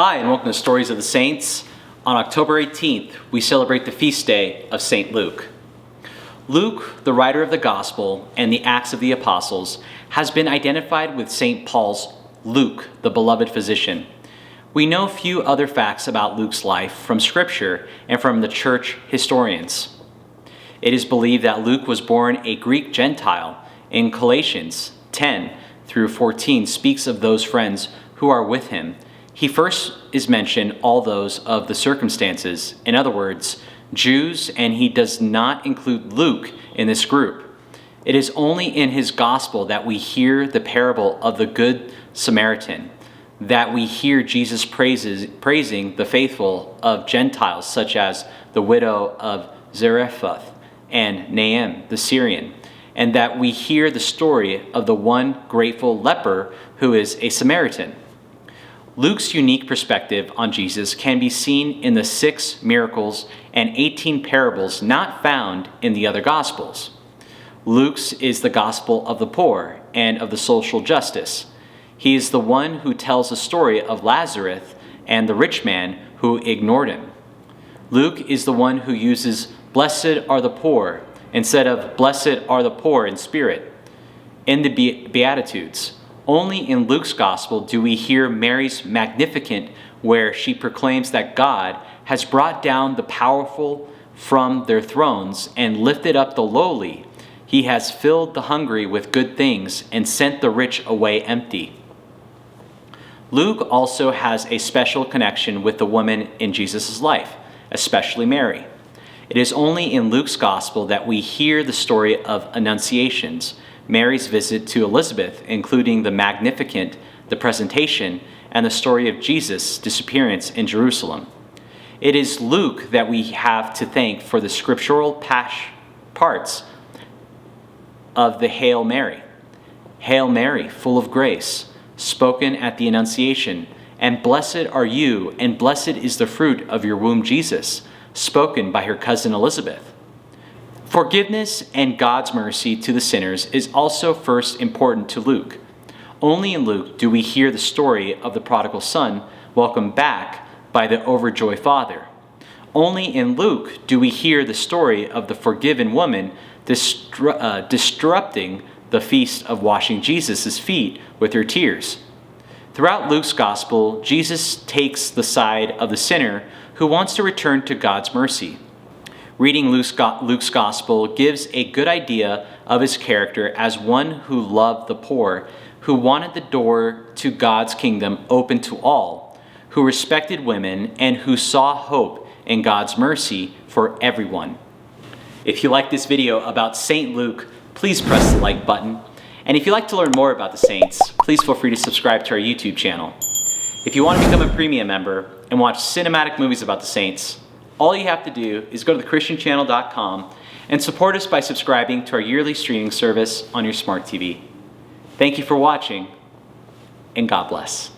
Hi, and welcome to Stories of the Saints. On October 18th, we celebrate the feast day of St. Luke. Luke, the writer of the Gospel and the Acts of the Apostles, has been identified with St. Paul's Luke, the beloved physician. We know few other facts about Luke's life from Scripture and from the church historians. It is believed that Luke was born a Greek Gentile. In Galatians 10 through 14 speaks of those friends who are with him. He first is mentioned all those of the circumstances, in other words, Jews, and he does not include Luke in this group. It is only in his gospel that we hear the parable of the Good Samaritan, that we hear Jesus praising the faithful of Gentiles, such as the widow of Zarephath and Naaman the Syrian, and that we hear the story of the one grateful leper who is a Samaritan. Luke's unique perspective on Jesus can be seen in the 6 miracles and 18 parables not found in the other Gospels. Luke's is the gospel of the poor and of the social justice. He is the one who tells the story of Lazarus and the rich man who ignored him. Luke is the one who uses "blessed are the poor" instead of "blessed are the poor in spirit" in the Beatitudes. Only in Luke's gospel do we hear Mary's Magnificat, where she proclaims that God has brought down the powerful from their thrones and lifted up the lowly. He has filled the hungry with good things and sent the rich away empty. Luke also has a special connection with the women in Jesus' life, especially Mary. It is only in Luke's gospel that we hear the story of Annunciations, Mary's visit to Elizabeth, including the Magnificat, the presentation, and the story of Jesus' disappearance in Jerusalem. It is Luke that we have to thank for the scriptural parts of the Hail Mary. Hail Mary, full of grace, spoken at the Annunciation, and blessed are you, and blessed is the fruit of your womb, Jesus, spoken by her cousin Elizabeth. Forgiveness and God's mercy to the sinners is also first important to Luke. Only in Luke do we hear the story of the prodigal son welcomed back by the overjoyed father. Only in Luke do we hear the story of the forgiven woman disrupting the feast of washing Jesus' feet with her tears. Throughout Luke's gospel, Jesus takes the side of the sinner who wants to return to God's mercy. Reading Luke's gospel gives a good idea of his character as one who loved the poor, who wanted the door to God's kingdom open to all, who respected women, and who saw hope in God's mercy for everyone. If you like this video about St. Luke, please press the like button. And if you'd like to learn more about the saints, please feel free to subscribe to our YouTube channel. If you want to become a premium member and watch cinematic movies about the saints, all you have to do is go to thechristianchannel.com and support us by subscribing to our yearly streaming service on your smart TV. Thank you for watching, and God bless.